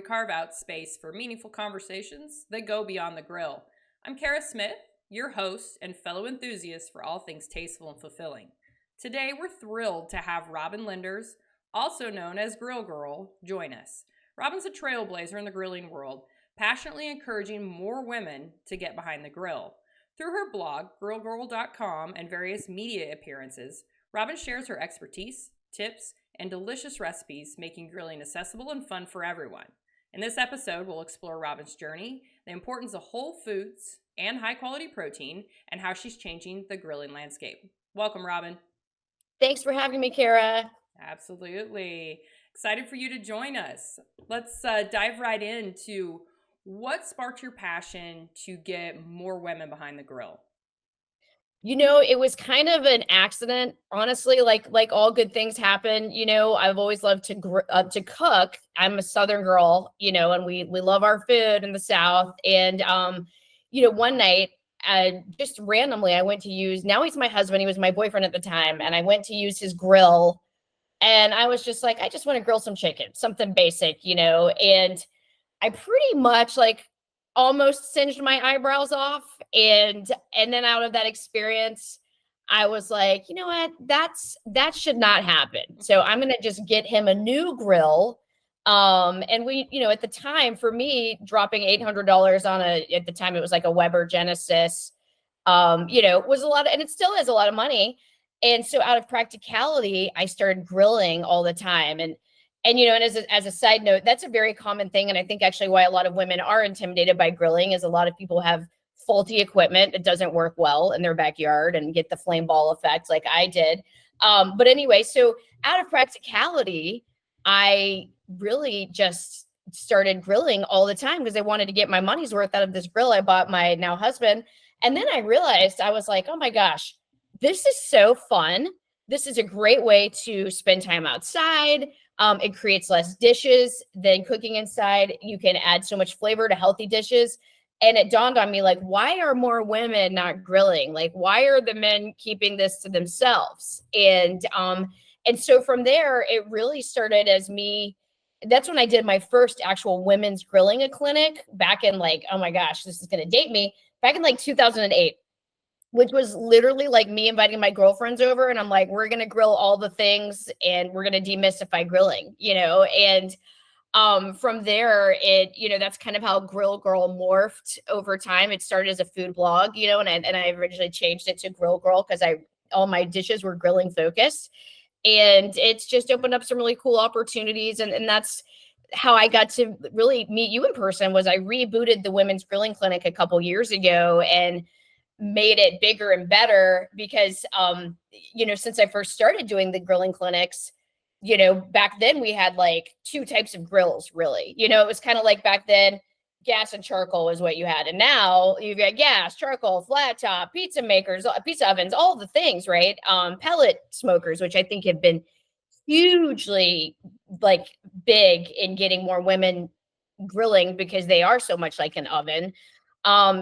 carve out space for meaningful conversations that go beyond the grill. I'm Kara Smith, your host and fellow enthusiast for all things tasteful and fulfilling. Today, we're thrilled to have Robyn Lindars, also known as Grill Girl, join us. Robyn's a trailblazer in the grilling world, passionately encouraging more women to get behind the grill. Through her blog, grillgirl.com, and various media appearances, Robyn shares her expertise, tips, and delicious recipes, making grilling accessible and fun for everyone. In this episode, we'll explore Robyn's journey, the importance of whole foods and high-quality protein, and how she's changing the grilling landscape. Welcome, Robyn. Thanks for having me, Kara. Absolutely. Excited for you to join us. Let's dive right into what sparked your passion to get more women behind the grill. You know, it was kind of an accident, honestly. Like all good things happen. You know, I've always loved to cook. I'm a Southern girl, you know, and we love our food in the South. And one night, just randomly, I went to use. Now he's my husband. He was my boyfriend at the time, and I went to use his grill. And I was just like, I just want to grill some chicken, something basic, you know. And I pretty much almost singed my eyebrows off. And then out of that experience, I was like, you know what, that should not happen. So I'm going to just get him a new grill. And we, you know, at the time for me, dropping $800 on at the time, it was like a Weber Genesis, was a lot and it still is a lot of money. And so out of practicality, I started grilling all the time. And as a side note, that's a very common thing. And I think actually why a lot of women are intimidated by grilling is a lot of people have faulty equipment that doesn't work well in their backyard and get the flame ball effect like I did. But anyway, so out of practicality, I really just started grilling all the time because I wanted to get my money's worth out of this grill I bought my now husband. And then I realized, I was like, oh my gosh, this is so fun. This is a great way to spend time outside. It creates less dishes than cooking inside. You can add so much flavor to healthy dishes. And it dawned on me, like, why are more women not grilling? Like, why are the men keeping this to themselves? And so from there, it really started as me. That's when I did my first actual women's grilling clinic back in oh my gosh, this is going to date me, back in 2008. Which was literally like me inviting my girlfriends over, and I'm like, we're going to grill all the things and we're going to demystify grilling, you know? And from there, that's kind of how Grill Girl morphed over time. It started as a food blog, you know, and I originally changed it to Grill Girl because all my dishes were grilling focused. And it's just opened up some really cool opportunities. And that's how I got to really meet you in person. Was I rebooted the women's grilling clinic a couple years ago and made it bigger and better because, since I first started doing the grilling clinics, you know, back then we had two types of grills, really. You know, it was kind of like back then, gas and charcoal is what you had. And now you've got gas, charcoal, flat top, pizza makers, pizza ovens, all the things, right? Pellet smokers, which I think have been hugely big in getting more women grilling because they are so much like an oven.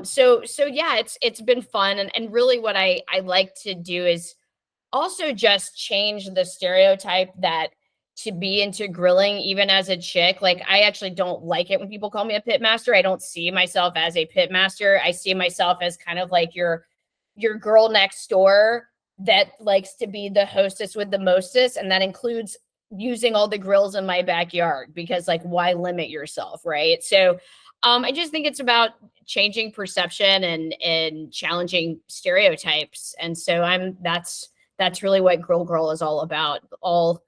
So yeah, it's been fun. And really what I like to do is also just change the stereotype that to be into grilling, even as a chick, I actually don't like it when people call me a pit master. I don't see myself as a pit master. I see myself as kind of like your girl next door that likes to be the hostess with the mostest. And that includes using all the grills in my backyard because why limit yourself? Right. So I just think it's about changing perception and challenging stereotypes. And so that's really what Grill Girl is all about. All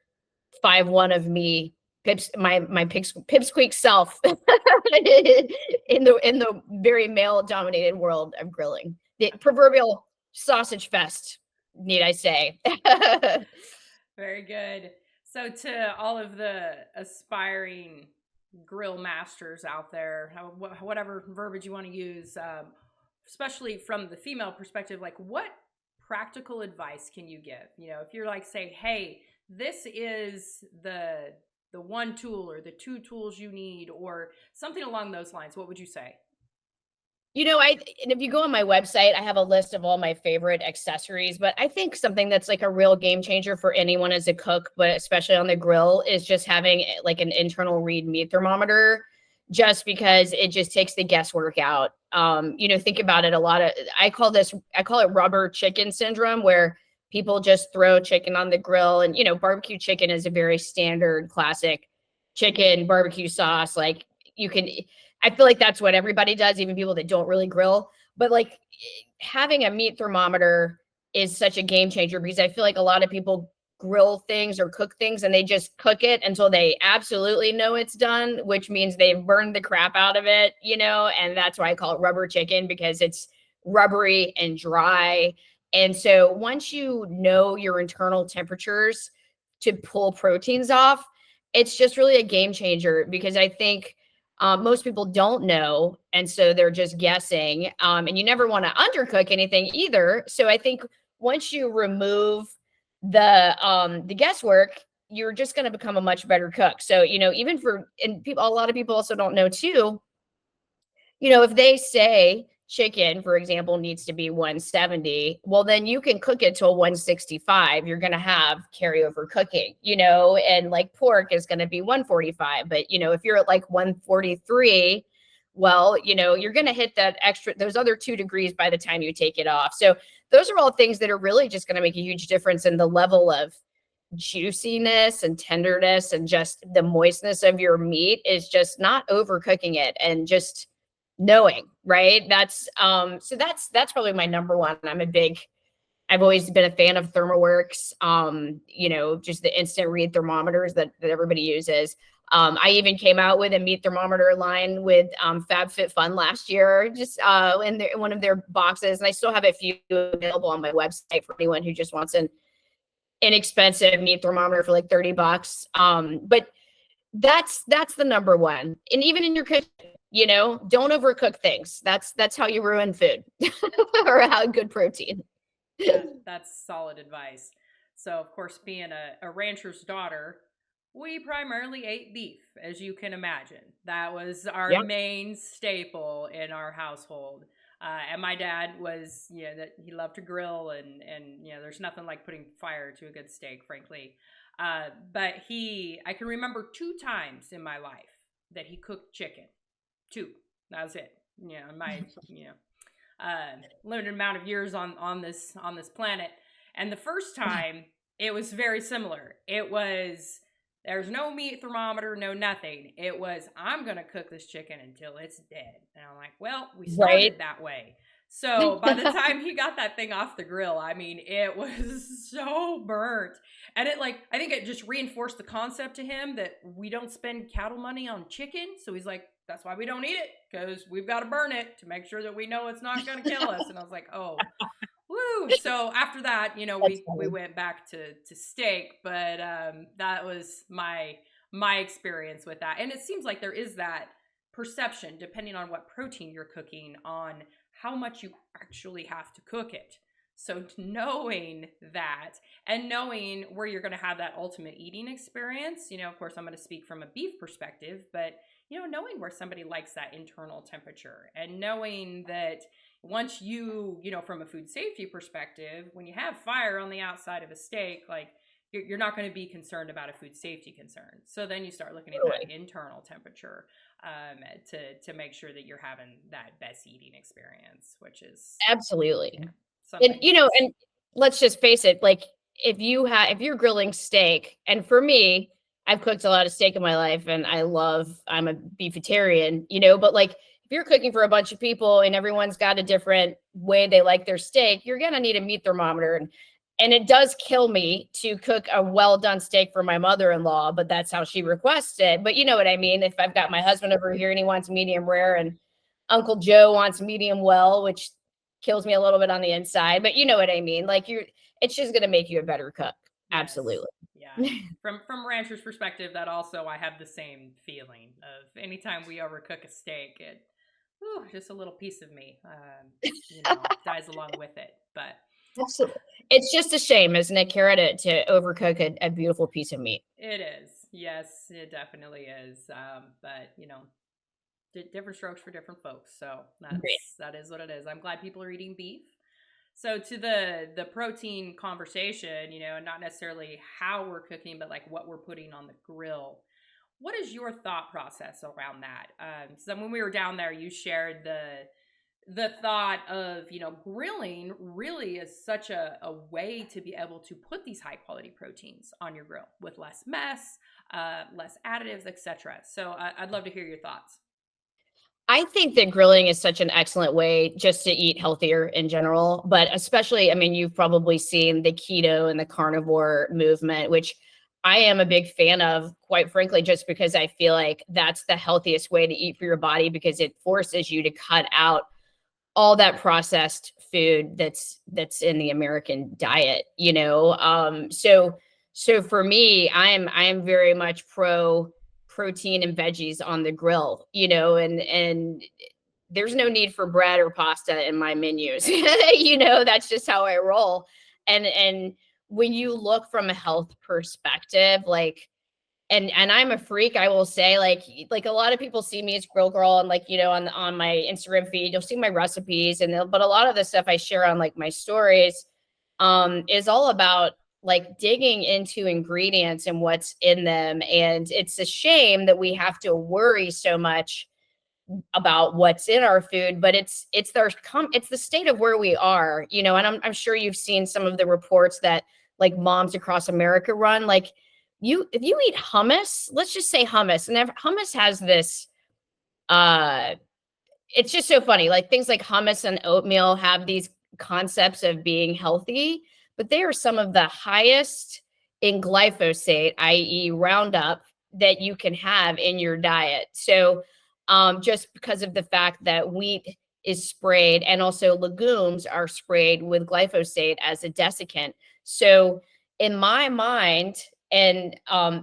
5'1" of me, my pipsqueak self in the very male dominated world of grilling. The proverbial sausage fest, need I say. Very good. So to all of the aspiring grill masters out there, whatever verbiage you want to use, especially from the female perspective, what practical advice can you give? You know, if you're say, hey, this is the one tool or the two tools you need or something along those lines, what would you say? You know, and if you go on my website, I have a list of all my favorite accessories, but I think something that's a real game changer for anyone as a cook, but especially on the grill, is just having an internal read meat thermometer. just because it just takes the guesswork out. Think about it. I call it rubber chicken syndrome, where people just throw chicken on the grill, and barbecue chicken is a very standard classic chicken barbecue sauce. Like I feel like that's what everybody does, even people that don't really grill. But like having a meat thermometer is such a game changer, because I feel like a lot of people grill things or cook things and they just cook it until they absolutely know it's done, which means they've burned the crap out of it, and that's why I call it rubber chicken, because it's rubbery and dry. And so once you know your internal temperatures to pull proteins off, it's just really a game changer, because I think most people don't know, and so they're just guessing. And you never want to undercook anything either. So I think once you remove the guesswork, you're just going to become a much better cook. So even a lot of people also don't know too. If they say chicken, for example, needs to be 170, well, then you can cook it to a 165. You're going to have carryover cooking, and like pork is going to be 145. But, if you're at like 143, well, you're going to hit those other 2 degrees by the time you take it off. So those are all things that are really just going to make a huge difference in the level of juiciness and tenderness, and just the moistness of your meat is just not overcooking it, and just knowing, right? That's probably my number one. I've always been a fan of ThermoWorks, just the instant read thermometers that everybody uses. I even came out with a meat thermometer line with FabFitFun last year, just in one of their boxes. And I still have a few available on my website for anyone who just wants an inexpensive meat thermometer for like $30. But that's the number one. And even in your kitchen, don't overcook things. That's how you ruin food or how good protein. That's solid advice. So, of course, being a rancher's daughter, we primarily ate beef, as you can imagine. That was our main staple in our household. And my dad was, that he loved to grill, and there's nothing like putting fire to a good steak, frankly. But I can remember 2 times in my life that he cooked chicken. 2. That was it. My limited amount of years on this planet. And the first time, it was very similar. It was, there's no meat thermometer, no nothing. It was, I'm going to cook this chicken until it's dead. And I'm like, well, we started that way. So by the time he got that thing off the grill, I mean, it was so burnt. And I think it just reinforced the concept to him that we don't spend cattle money on chicken. So he's like, that's why we don't eat it, because we've got to burn it to make sure that we know it's not going to kill us. And I was like, oh, woo. So after that, we went back to steak, but that was my experience with that. And it seems like there is that perception, depending on what protein you're cooking, on how much you actually have to cook it. So knowing that, and knowing where you're going to have that ultimate eating experience, of course, I'm going to speak from a beef perspective, but knowing where somebody likes that internal temperature, and knowing that once from a food safety perspective, when you have fire on the outside of a steak, like you're not going to be concerned about a food safety concern. So then you start looking at that internal temperature to make sure that you're having that best eating experience, which is absolutely. And and let's just face it, like if you're grilling steak, and for me, I've cooked a lot of steak in my life, and I'm a beefitarian, but like if you're cooking for a bunch of people and everyone's got a different way they like their steak, you're going to need a meat thermometer. And it does kill me to cook a well done steak for my mother-in-law, but that's how she requests it. But you know what I mean? If I've got my husband over here and he wants medium rare, and Uncle Joe wants medium well, which kills me a little bit on the inside, but you know what I mean? Like it's just going to make you a better cook. Yes. Absolutely. Yeah. From rancher's perspective, that also, I have the same feeling of anytime we overcook a steak, just a little piece of me, dies along with it. But absolutely, it's just a shame, isn't it, Kara, to overcook a beautiful piece of meat? It is. Yes, it definitely is. But different strokes for different folks. So that is what it is. I'm glad people are eating beef. So to the protein conversation, not necessarily how we're cooking, but like what we're putting on the grill. What is your thought process around that? So when we were down there, you shared the thought of, grilling really is such a way to be able to put these high quality proteins on your grill with less mess, less additives, etc. So I'd love to hear your thoughts. I think that grilling is such an excellent way just to eat healthier in general, but especially, I mean, you've probably seen the keto and the carnivore movement, which I am a big fan of, quite frankly, just because I feel like that's the healthiest way to eat for your body because it forces you to cut out all that processed food that's in the American diet, so for me, I am very much pro protein and veggies on the grill, and there's no need for bread or pasta in my menus. That's just how I roll. And when you look from a health perspective, and I'm a freak, I will say, like a lot of people see me as grill girl, and on my Instagram feed, you'll see my recipes, but a lot of the stuff I share on like my stories is all about like digging into ingredients and what's in them. And it's a shame that we have to worry so much about what's in our food, but it's the state of where we are, and I'm sure you've seen some of the reports that like moms across America run. Like, if you eat hummus, let's just say hummus, and hummus has this uh it's just so funny. Like, things like hummus and oatmeal have these concepts of being healthy, but they are some of the highest in glyphosate, i.e., Roundup, that you can have in your diet. So, just because of the fact that wheat is sprayed and also legumes are sprayed with glyphosate as a desiccant. So, in my mind, and I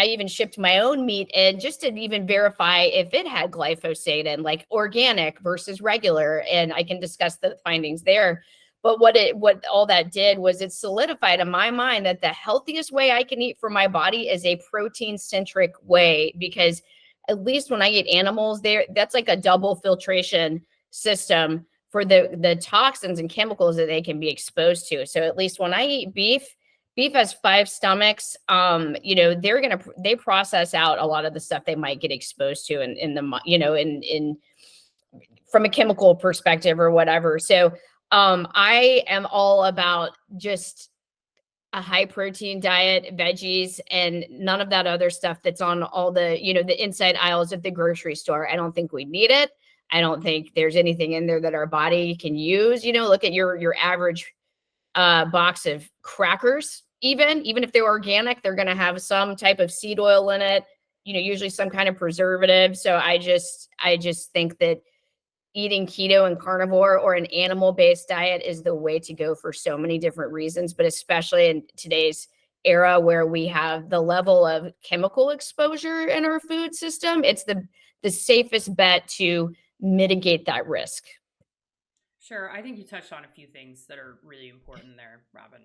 even shipped my own meat in just to even verify if it had glyphosate in, like organic versus regular. And I can discuss the findings there. But what all that did was it solidified in my mind that the healthiest way I can eat for my body is a protein-centric way, because at least when I eat animals, that's like a double filtration system for the toxins and chemicals that they can be exposed to. So at least when I eat beef has 5 stomachs. They process out a lot of the stuff they might get exposed to in the, in from a chemical perspective or whatever. So I am all about just a high protein diet, veggies, and none of that other stuff that's on all the inside aisles of the grocery store. I don't think we need it. I don't think there's anything in there that our body can use. Look at your average box of crackers. Even if they're organic, they're going to have some type of seed oil in it, usually some kind of preservative. So I just think that eating keto and carnivore or an animal-based diet is the way to go for so many different reasons, but especially in today's era where we have the level of chemical exposure in our food system, it's the safest bet to mitigate that risk. Sure, I think you touched on a few things that are really important there, Robyn.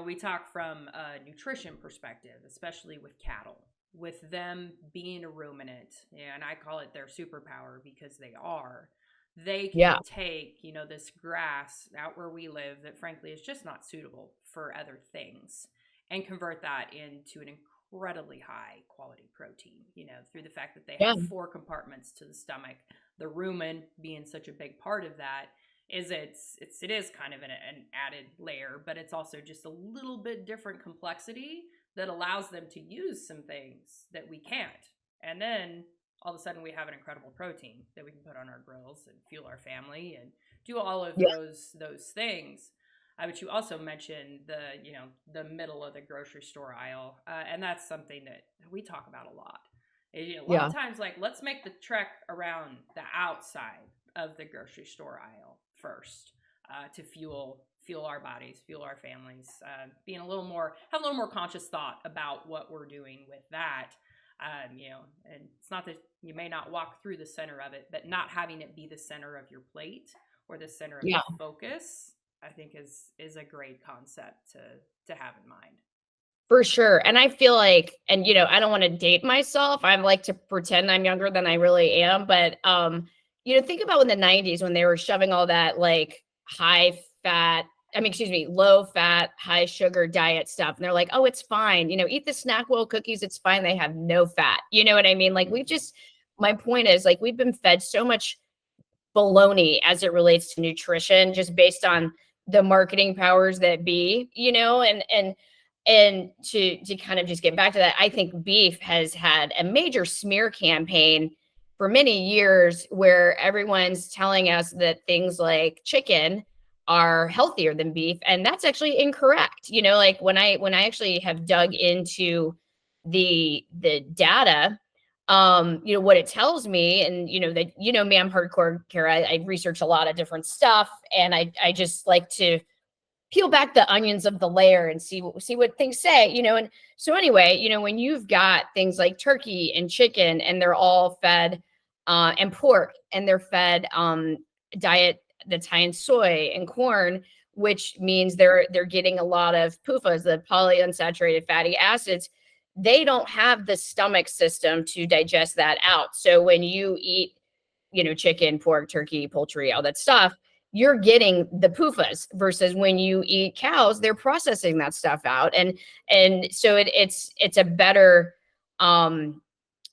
We talk from a nutrition perspective, especially with cattle, with them being a ruminant, and I call it their superpower because they are. They Yeah. can take, this grass out where we live that frankly is just not suitable for other things and convert that into an incredibly high quality protein, through the fact that they Yeah. have 4 compartments to the stomach. The rumen being such a big part of that is it is kind of an added layer, but it's also just a little bit different complexity that allows them to use some things that we can't. And then all of a sudden we have an incredible protein that we can put on our grills and fuel our family and do all of Yeah. those things. But you also mentioned the middle of the grocery store aisle, and that's something that we talk about a lot. A lot Yeah. of times, like, let's make the trek around the outside of the grocery store aisle first, to fuel our bodies, fuel our families, being have a little more conscious thought about what we're doing with that. And it's not that you may not walk through the center of it, but not having it be the center of your plate or the center of Yeah. your focus, I think is a great concept to have in mind. For sure. And I feel like, and I don't want to date myself. I like to pretend I'm younger than I really am. But think about in the 90s when they were shoving all that like high fat low fat, high sugar diet stuff. And they're like, oh, it's fine. Eat the SnackWell cookies. It's fine. They have no fat. You know what I mean? Like my point is, like, we've been fed so much baloney as it relates to nutrition, just based on the marketing powers that be, and to kind of just get back to that, I think beef has had a major smear campaign for many years where everyone's telling us that things like chicken are healthier than beef, and that's actually incorrect. Like when I actually have dug into the data, what it tells me, and that me, I'm hardcore, Kara. I research a lot of different stuff, and I just like to peel back the onions of the layer and see what things say, and so anyway, when you've got things like turkey and chicken, and they're all fed and pork, and they're fed diet that's high in soy and corn, which means they're getting a lot of PUFAs, the polyunsaturated fatty acids. They don't have the stomach system to digest that out. So when you eat, chicken, pork, turkey, poultry, all that stuff, you're getting the PUFAs, versus when you eat cows, they're processing that stuff out. And so it's a better,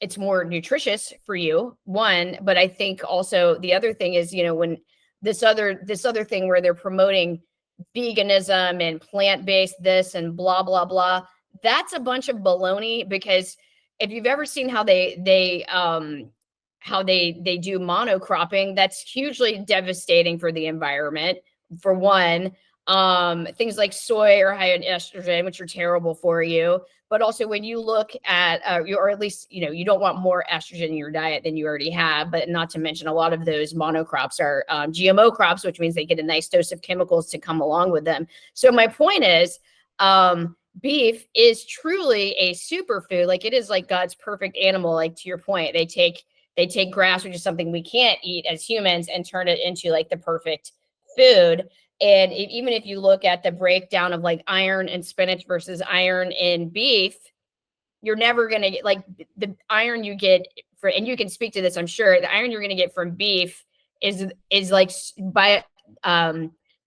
it's more nutritious for you, one. But I think also the other thing is, when this other thing where they're promoting veganism and plant-based this and blah, blah, blah, that's a bunch of baloney. Because if you've ever seen how they do monocropping, that's hugely devastating for the environment, for one. Things like soy are high in estrogen, which are terrible for you. But also when you look at, or at least, you don't want more estrogen in your diet than you already have. But not to mention, a lot of those monocrops are GMO crops, which means they get a nice dose of chemicals to come along with them. So my point is, beef is truly a superfood. Like, it is like God's perfect animal. Like, to your point, they take grass, which is something we can't eat as humans, and turn it into like the perfect food. And even if you look at the breakdown of like iron in spinach versus iron in beef, you're never going to get like the iron you get for, and you can speak to this, I'm sure, the iron you're going to get from beef is like by,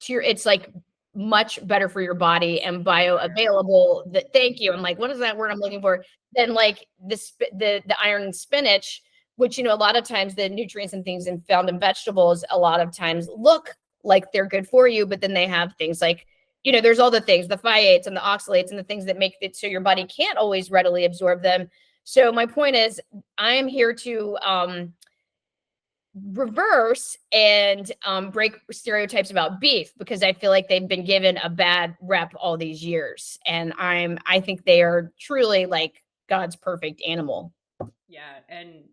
it's like much better for your body and bioavailable. Thank you. I'm like, what is that word I'm looking for? Then like the iron in spinach, which, a lot of times the nutrients and things found in vegetables, a lot of times look like they're good for you, but then they have things like, there's all the things, the phytates and the oxalates and the things that make it so your body can't always readily absorb them. So my point is, I am here to reverse and break stereotypes about beef, because I feel like they've been given a bad rep all these years. And I think they are truly like God's perfect animal. Yeah. And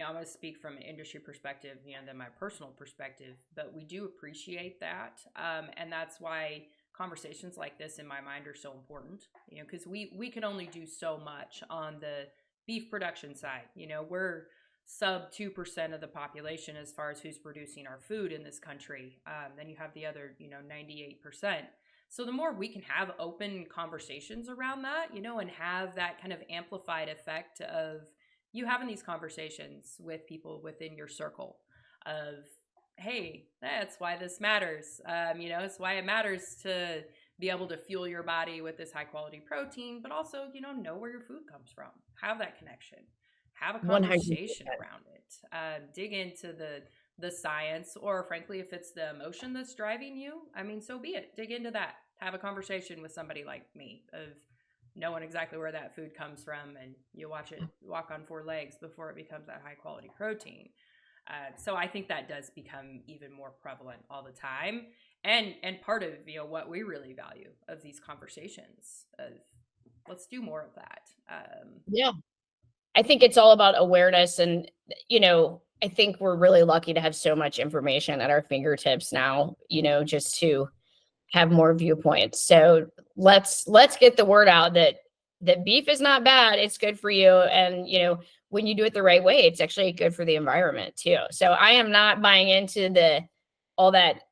I'm going to speak from an industry perspective, and then my personal perspective, but we do appreciate that. And that's why conversations like this in my mind are so important, because we can only do so much on the beef production side. We're sub 2% of the population as far as who's producing our food in this country. Then you have the other, 98%. So the more we can have open conversations around that, and have that kind of amplified effect of you having these conversations with people within your circle of, hey, that's why this matters. It's why it matters to be able to fuel your body with this high quality protein, but also, know where your food comes from, have that connection, have a conversation 100%. Around it, dig into the science, or frankly, if it's the emotion that's driving you, so be it. Dig into that, have a conversation with somebody like me of knowing exactly where that food comes from, and you watch it walk on 4 legs before it becomes that high quality protein. So I think that does become even more prevalent all the time, and part of what we really value of these conversations. Let's do more of that. Yeah, I think it's all about awareness, and I think we're really lucky to have so much information at our fingertips now. Just to have more viewpoints. So let's get the word out that beef is not bad. It's good for you. And, when you do it the right way, it's actually good for the environment too. So I am not buying into all that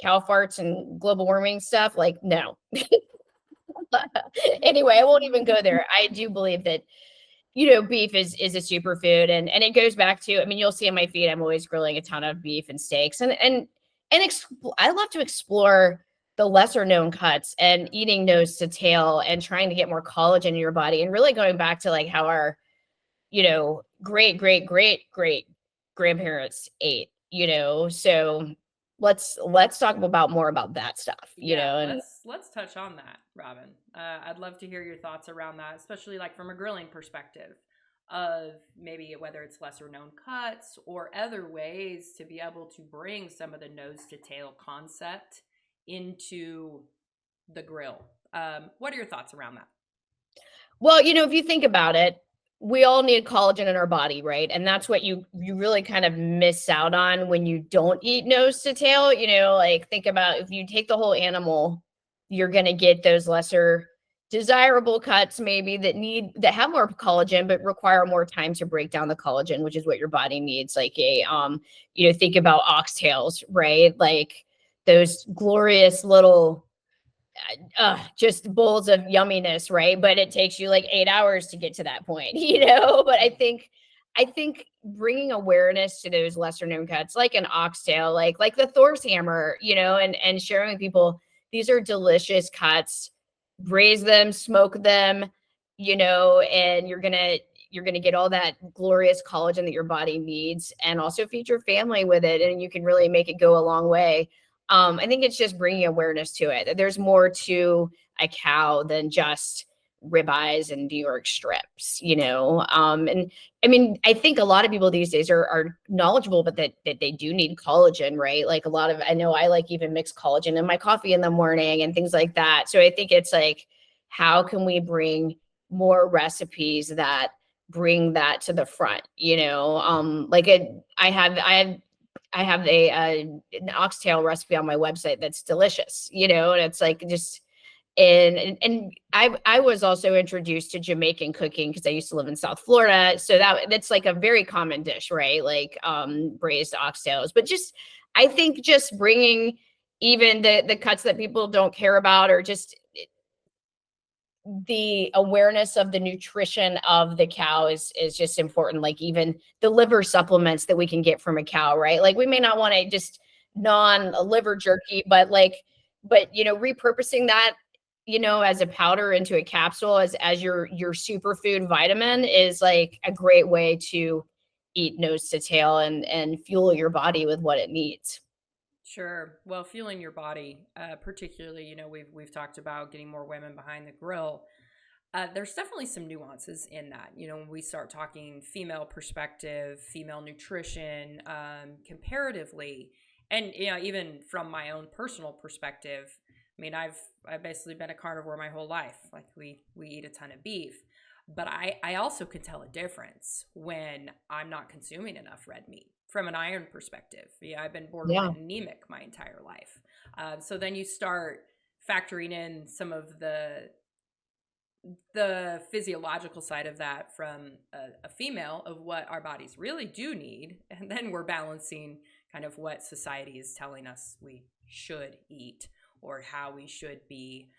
cow farts and global warming stuff. Like, no. Anyway, I won't even go there. I do believe that, beef is a superfood, and it goes back to, you'll see on my feed, I'm always grilling a ton of beef and steaks, and I love to explore the lesser known cuts and eating nose to tail and trying to get more collagen in your body, and really going back to like how our, great, great, great, great grandparents ate, so let's talk about more about that stuff, Yeah, and let's touch on that, Robyn. I'd love to hear your thoughts around that, especially like from a grilling perspective, of maybe whether it's lesser known cuts or other ways to be able to bring some of the nose to tail concept into the grill. What are your thoughts around that? well, if you think about it, we all need collagen in our body, right? And that's what you really kind of miss out on when you don't eat nose to tail. Like think about if you take the whole animal, you're going to get those lesser desirable cuts maybe that have more collagen but require more time to break down the collagen, which is what your body needs. Like think about oxtails, right? Like those glorious little just bowls of yumminess, right? But it takes you like 8 hours to get to that point, But I think bringing awareness to those lesser known cuts, like an oxtail, like the Thor's hammer, and sharing with people these are delicious cuts. Braise them, smoke them, and you're gonna get all that glorious collagen that your body needs, and also feed your family with it, and you can really make it go a long way. I think it's just bringing awareness to it. There's more to a cow than just ribeyes and New York strips, And I mean, I think a lot of people these days are knowledgeable, but that they do need collagen, right? Like I know I like even mix collagen in my coffee in the morning and things like that. So I think it's like, how can we bring more recipes that bring that to the front, like I have an oxtail recipe on my website that's delicious, and it's like just and I was also introduced to Jamaican cooking because I used to live in South Florida, so that's like a very common dish, right? Like braised oxtails, but just I think just bringing even the cuts that people don't care about, or just the awareness of the nutrition of the cow is just important. Like even the liver supplements that we can get from a cow, right? Like we may not want to just liver jerky, but repurposing that, as a powder into a capsule as your superfood vitamin is like a great way to eat nose to tail and fuel your body with what it needs. Sure. Well, fueling your body, particularly, we've talked about getting more women behind the grill. There's definitely some nuances in that. When we start talking female perspective, female nutrition, comparatively, and even from my own personal perspective. I mean, I've basically been a carnivore my whole life. Like we eat a ton of beef, but I also can tell a difference when I'm not consuming enough red meat from an iron perspective. Yeah, I've been Yeah. borderline anemic my entire life. So then you start factoring in some of the physiological side of that from a female of what our bodies really do need, and then we're balancing kind of what society is telling us we should eat or how we should be.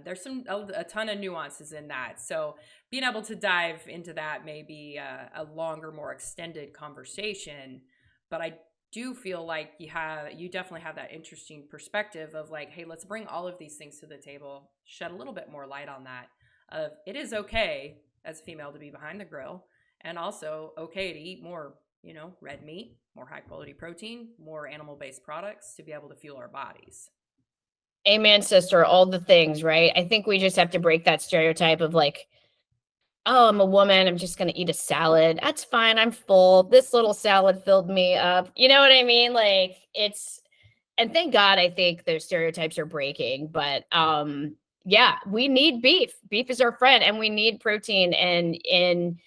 There's a ton of nuances in that, so being able to dive into that may be a longer, more extended conversation, but I do feel like you definitely have that interesting perspective of like, hey, let's bring all of these things to the table, shed a little bit more light on that, of it is okay as a female to be behind the grill, and also okay to eat more, red meat, more high quality protein, more animal based products to be able to fuel our bodies. Amen, sister. All the things, right? I think we just have to break that stereotype of like, oh, I'm a woman. I'm just going to eat a salad. That's fine. I'm full. This little salad filled me up. You know what I mean? Like and thank God I think those stereotypes are breaking. But yeah, we need beef. Beef is our friend, and we need protein. And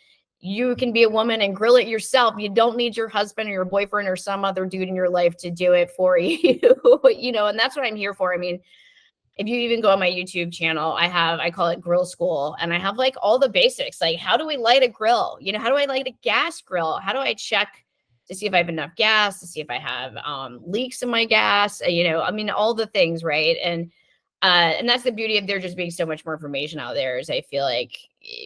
you can be a woman and grill it yourself. You don't need your husband or your boyfriend or some other dude in your life to do it for you. And that's what I'm here for. I mean, if you even go on my YouTube channel, I call it Grill School, and I have like all the basics. Like, how do we light a grill? How do I light a gas grill? How do I check to see if I have enough gas, to see if I have leaks in my gas? I mean, all the things, right? And that's the beauty of there just being so much more information out there, is I feel like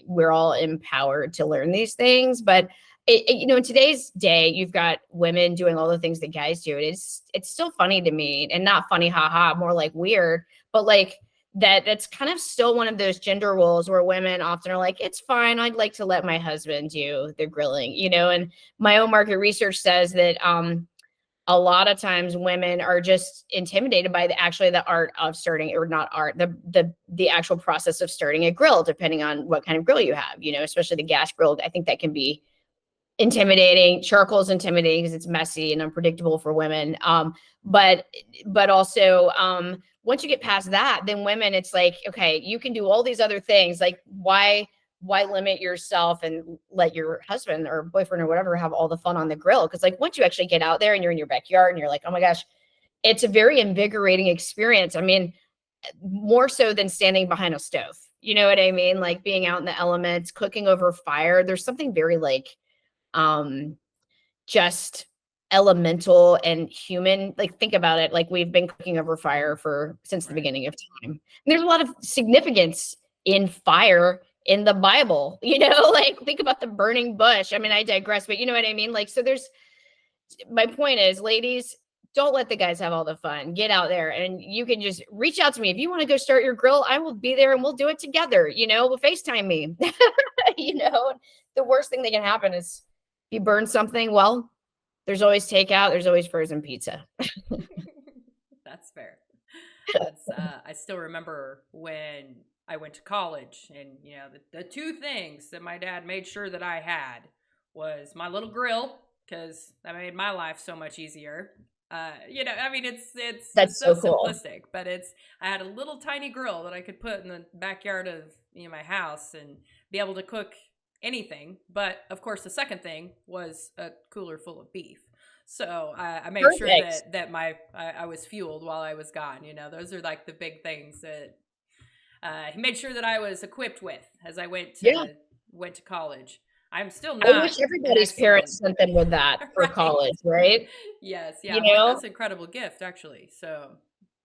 we're all empowered to learn these things. But in today's day, you've got women doing all the things that guys do. It's still funny to me, and not funny, haha, more like weird, but like that's kind of still one of those gender roles where women often are like, it's fine, I'd like to let my husband do the grilling, and my own market research says that a lot of times women are just intimidated by the art of starting, or not art, the actual process of starting a grill, depending on what kind of grill you have, especially the gas grill. I think that can be intimidating. Charcoal is intimidating because it's messy and unpredictable for women. But also, once you get past that, then women, it's like, okay, you can do all these other things. Like, why limit yourself and let your husband or boyfriend or whatever have all the fun on the grill? Because like once you actually get out there and you're in your backyard and you're like, oh my gosh, it's a very invigorating experience. I mean, more so than standing behind a stove. You know what I mean? Like being out in the elements, cooking over fire. There's something very like just elemental and human. Like, think about it. Like, we've been cooking over fire since the beginning of time. And there's a lot of significance in fire in the Bible, like think about the burning bush. I mean, I digress, but you know what I mean? Like, so my point is, ladies, don't let the guys have all the fun. Get out there, and you can just reach out to me. If you want to go start your grill, I will be there and we'll do it together. We'll FaceTime me. The worst thing that can happen is if you burn something, well, there's always takeout. There's always frozen pizza. That's fair. I still remember when I went to college, and the two things that my dad made sure that I had was my little grill, because that made my life so much easier. I mean, it's so cool. simplistic, but I had a little tiny grill that I could put in the backyard of my house and be able to cook anything. But of course, the second thing was a cooler full of beef. So I made sure that I was fueled while I was gone. Those are like the big things that he made sure that I was equipped with as I went to college. I'm still not. I wish everybody's parents sent them with that for college, right? Yes, yeah. That's an incredible gift, actually. So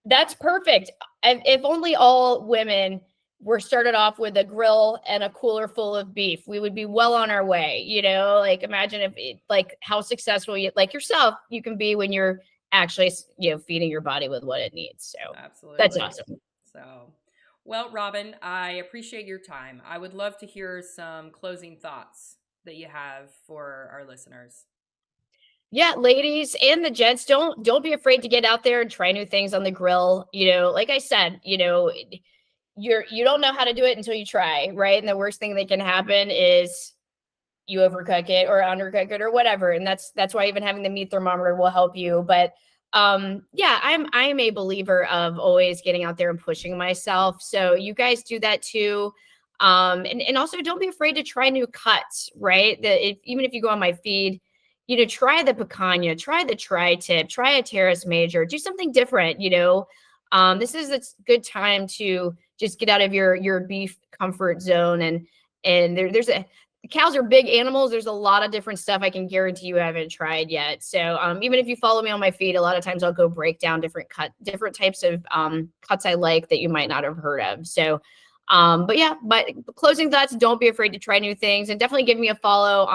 that's perfect. If only all women were started off with a grill and a cooler full of beef, we would be well on our way. Like, imagine like how successful like yourself you can be when you're actually feeding your body with what it needs. So absolutely, that's awesome. So, well, Robyn, I appreciate your time. I would love to hear some closing thoughts that you have for our listeners. Yeah, ladies and the gents, don't be afraid to get out there and try new things on the grill. Like I said, you don't know how to do it until you try, right? And the worst thing that can happen is you overcook it or undercook it or whatever. And that's why even having the meat thermometer will help you. But yeah, I'm a believer of always getting out there and pushing myself. So you guys do that too. And also don't be afraid to try new cuts, right? Even if you go on my feed, try the picanha, try the tri-tip, try a terrace major, do something different. This is a good time to just get out of your beef comfort zone. And the cows are big animals. There's a lot of different stuff I can guarantee you haven't tried yet. So even if you follow me on my feed, a lot of times I'll go break down different types of cuts I like that you might not have heard of. So but closing thoughts, don't be afraid to try new things, and definitely give me a follow.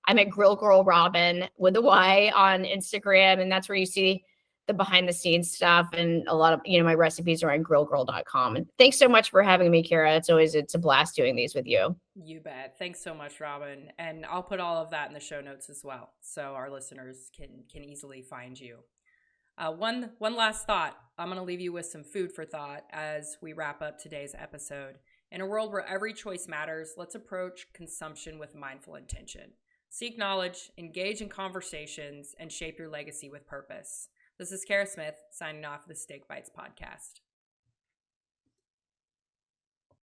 I'm at Grill Girl Robyn with a Y on Instagram, and that's where you see the behind the scenes stuff, and a lot of my recipes are on grillgirl.com. And thanks so much for having me, Kara. It's a blast doing these with you. You bet. Thanks so much, Robyn. And I'll put all of that in the show notes as well, so our listeners can easily find you. One last thought. I'm going to leave you with some food for thought as we wrap up today's episode. In a world where every choice matters, let's approach consumption with mindful intention. Seek knowledge, engage in conversations, and shape your legacy with purpose. This is Kara Smith, signing off the Steak Bites podcast.